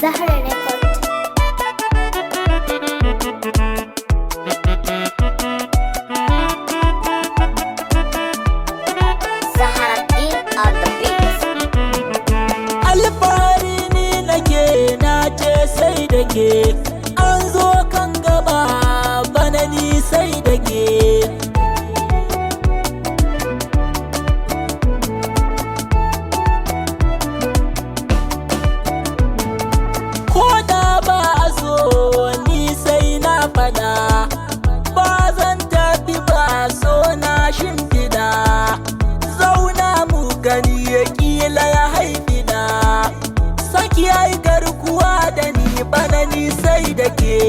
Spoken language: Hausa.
Zahra Record. Zahraddeen on the beat. Alfahari ni nake nace sai da ke, an zo kan gaba bana ni sai da ke. Ko da ba a so ni sai na fada, ba zan tafi ba so na shimfida. Zauna mu gani ya kila ya haifi da, saki ai garkuwa da ni bana ni sai da ke.